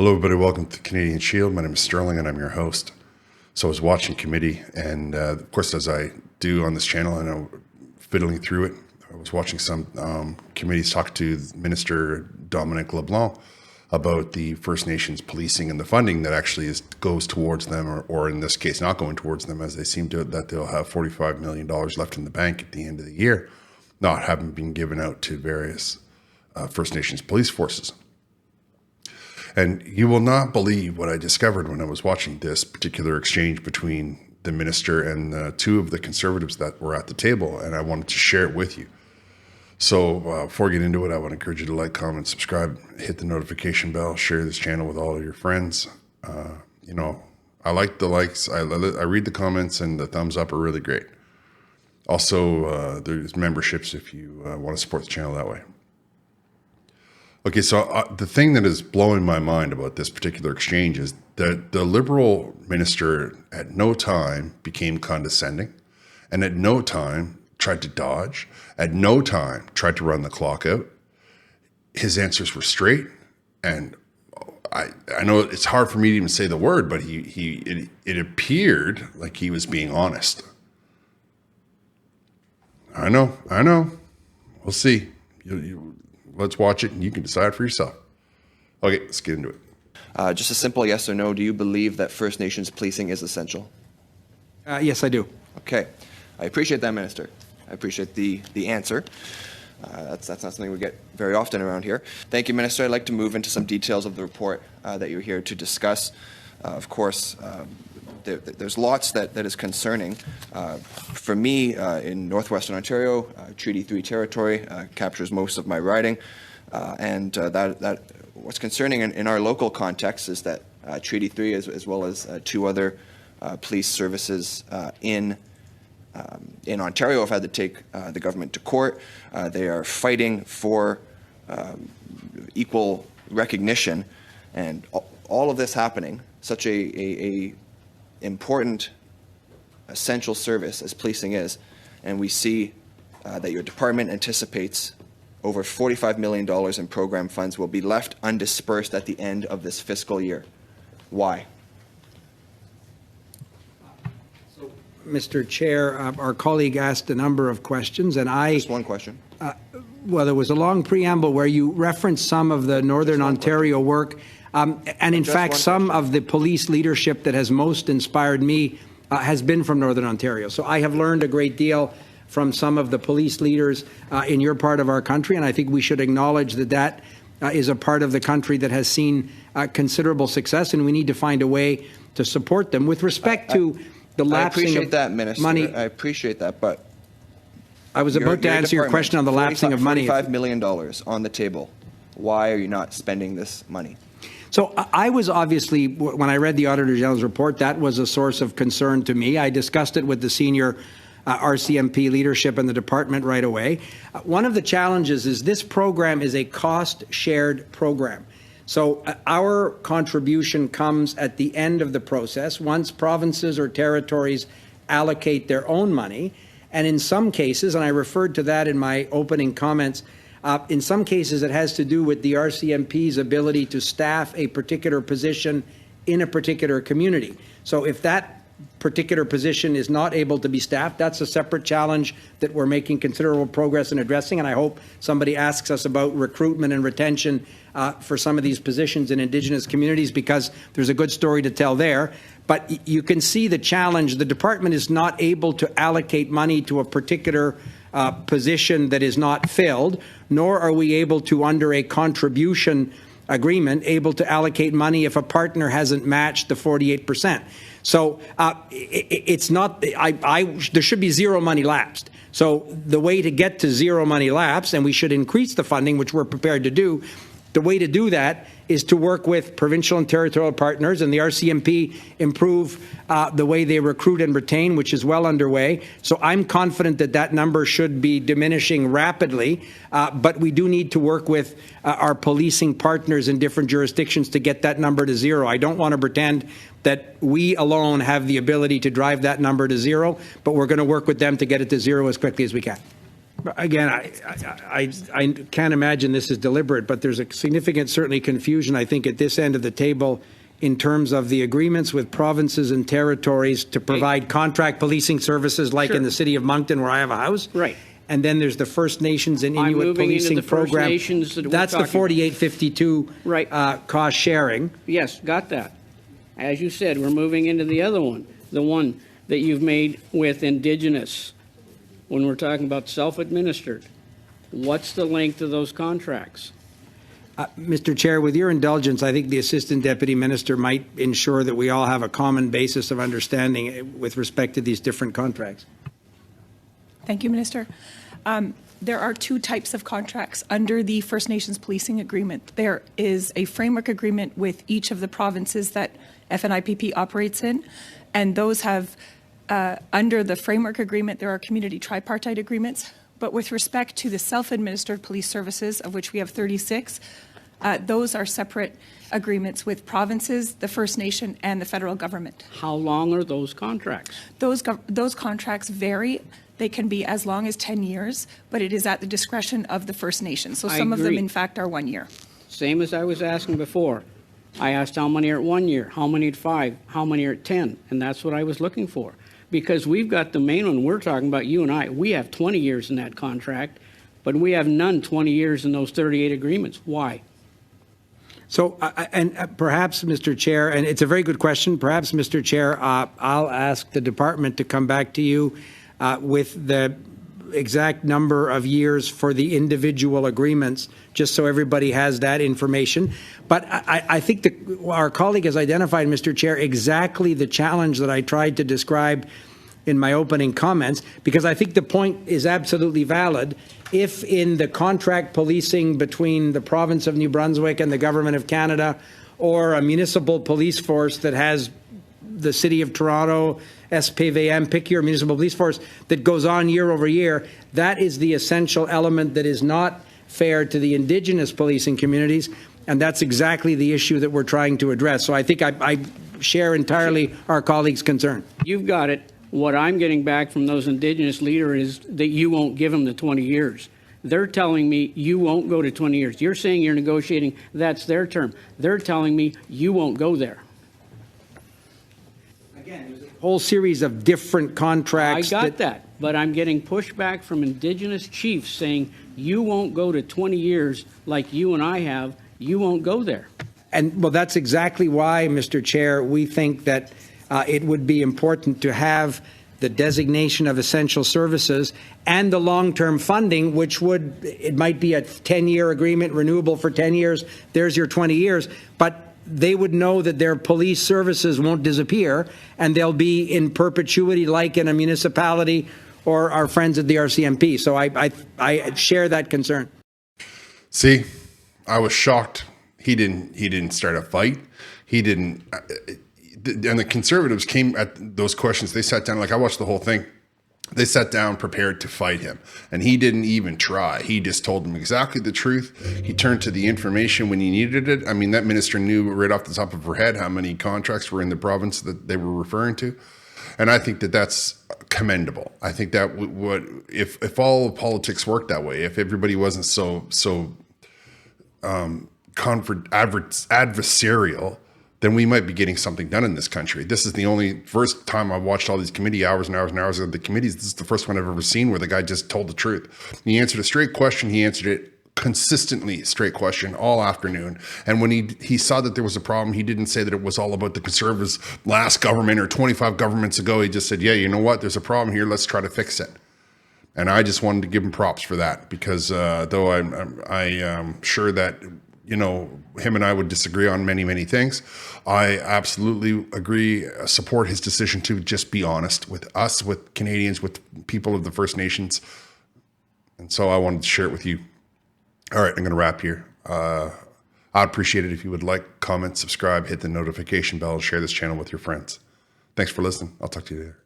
Hello, everybody. Welcome to Canadian Shield. My name is Sterling, and I'm your host. So I was watching committee, and of course, as I do on this channel, and I'm fiddling through it, I was watching some committees talk to Minister Dominic LeBlanc about the First Nations policing and the funding that actually goes towards them, or in this case, not going towards them, as they seem to, that they'll have $45 million left in the bank at the end of the year, not having been given out to various First Nations police forces. And you will not believe what I discovered when I was watching this particular exchange between the minister and two of the Conservatives that were at the table, and I wanted to share it with you. So before I get into it, I want to encourage you to like, comment, subscribe, hit the notification bell, share this channel with all of your friends. I like the likes. I read the comments, and the thumbs up are really great. Also, there's memberships if you want to support the channel that way. Okay, so the thing that is blowing my mind about this particular exchange is that the Liberal minister at no time became condescending, and at no time tried to dodge, at no time tried to run the clock out. His answers were straight, and I know it's hard for me to even say the word, but it appeared like he was being honest. I know. We'll see. Let's watch it, and you can decide for yourself. Okay, let's get into it. Just a simple yes or no. Do you believe that First Nations policing is essential? Yes, I do. Okay. I appreciate that, Minister. I appreciate the answer. That's not something we get very often around here. Thank you, Minister. I'd like to move into some details of the report that you're here to discuss. Of course, there's lots that is concerning. For me, in northwestern Ontario, Treaty 3 territory captures most of my riding, and that what's concerning in our local context is that Treaty 3, as well as two other police services in Ontario, have had to take the government to court. They are fighting for equal recognition, and all of this happening, such a important, essential service as policing is, and we see that your department anticipates over $45 million in program funds will be left undispersed at the end of this fiscal year. Why? So, Mr. Chair, our colleague asked a number of questions, and Just one question. Well, there was a long preamble where you referenced some of the Northern Ontario work. And in fact, some of the police leadership that has most inspired me has been from Northern Ontario. So I have learned a great deal from some of the police leaders in your part of our country, and I think we should acknowledge that is a part of the country that has seen considerable success, and we need to find a way to support them. With respect to the lapsing I appreciate of that, Minister. money, I appreciate that, but I was about to answer your question on the lapsing of money. $45 million on the table. Why are you not spending this money? So I was obviously, when I read the Auditor General's report, that was a source of concern to me. I discussed it with the senior RCMP leadership in the department right away. One of the challenges is this program is a cost-shared program. So our contribution comes at the end of the process, once provinces or territories allocate their own money. And in some cases, and I referred to that in my opening comments, in some cases, it has to do with the RCMP's ability to staff a particular position in a particular community. So if that particular position is not able to be staffed, that's a separate challenge that we're making considerable progress in addressing. And I hope somebody asks us about recruitment and retention for some of these positions in Indigenous communities, because there's a good story to tell there. But you can see the challenge. The department is not able to allocate money to a particular position that is not filled, nor are we able to, under a contribution agreement, able to allocate money if a partner hasn't matched the 48%. So it's not, there should be zero money lapsed. So the way to get to zero money lapse, and we should increase the funding, which we're prepared to do, the way to do that is to work with provincial and territorial partners, and the RCMP improve the way they recruit and retain, which is well underway. So I'm confident that that number should be diminishing rapidly, but we do need to work with our policing partners in different jurisdictions to get that number to zero. I don't want to pretend that we alone have the ability to drive that number to zero, but we're going to work with them to get it to zero as quickly as we can. Again, I can't imagine this is deliberate, but there's a significant, certainly, confusion, I think, at this end of the table in terms of the agreements with provinces and territories to provide contract policing services, like in the city of Moncton, where I have a house. Right. And then there's the First Nations and I'm Inuit moving into policing the First program. Nations that we're That's the talking- 4852 Right. Cost sharing. Yes, got that. As you said, we're moving into the other one, the one that you've made with Indigenous. When we're talking about self-administered, what's the length of those contracts? Mr. Chair, with your indulgence, I think the Assistant Deputy Minister might ensure that we all have a common basis of understanding with respect to these different contracts. Thank you, Minister. There are two types of contracts under the First Nations Policing Agreement. There is a framework agreement with each of the provinces that FNIPP operates in, and those have, under the framework agreement, there are community tripartite agreements. But with respect to the self-administered police services, of which we have 36, those are separate agreements with provinces, the First Nation, and the federal government. How long are those contracts? Those contracts vary. They can be as long as 10 years, but it is at the discretion of the First Nation. So I some of them, agree. in fact, are 1 year. Same as I was asking before. I asked how many are at 1 year, how many at 5, how many are at 10, and that's what I was looking for. Because we've got the main one we're talking about, you and I. We have 20 years in that contract, but we have none 20 years in those 38 agreements. Why? So, and perhaps, Mr. Chair, and it's a very good question, perhaps, Mr. Chair, I'll ask the department to come back to you with the exact number of years for the individual agreements, just so everybody has that information. But I think our colleague has identified, Mr. Chair, exactly the challenge that I tried to describe in my opening comments, because I think the point is absolutely valid. If in the contract policing between the province of New Brunswick and the government of Canada, or a municipal police force that has the City of Toronto, SPVM, pick your municipal police force, that goes on year over year, that is the essential element that is not fair to the Indigenous policing communities, and that's exactly the issue that we're trying to address. So I think I share entirely our colleague's concern. You've got it. What I'm getting back from those Indigenous leaders is that you won't give them the 20 years. They're telling me you won't go to 20 years. You're saying you're negotiating. That's their term. They're telling me you won't go there. Again, there's a whole series of different I contracts. got that, but I'm getting pushback from Indigenous chiefs saying you won't go to 20 years like you and I have. You won't go there. And well, that's exactly why, Mr. Chair, we think that it would be important to have the designation of essential services and the long-term funding, which would, it might be a 10-year agreement, renewable for 10 years, there's your 20 years, but they would know that their police services won't disappear and they'll be in perpetuity like in a municipality or our friends at the RCMP. So I share that concern. See, I was shocked. He didn't start a fight. He didn't. And the Conservatives came at those questions. They sat down, like I watched the whole thing. They sat down prepared to fight him. And he didn't even try. He just told them exactly the truth. He turned to the information when he needed it. I mean, that minister knew right off the top of her head how many contracts were in the province that they were referring to. And I think that that's commendable. I think that would, if all of politics worked that way, if everybody wasn't so adversarial, then we might be getting something done in this country. This is the only first time I've watched all these committee hours and hours and hours of the committees. This is the first one I've ever seen where the guy just told the truth. He answered a straight question. He answered it consistently, straight question all afternoon. And when he saw that there was a problem, he didn't say that it was all about the Conservatives' last government or 25 governments ago. He just said, yeah, you know what? There's a problem here. Let's try to fix it. And I just wanted to give him props for that because though I'm sure that, you know, him and I would disagree on many, many things, I absolutely agree, support his decision to just be honest with us, with Canadians, with people of the First Nations. And so I wanted to share it with you. All right, I'm going to wrap here. I'd appreciate it if you would like, comment, subscribe, hit the notification bell, and share this channel with your friends. Thanks for listening. I'll talk to you later.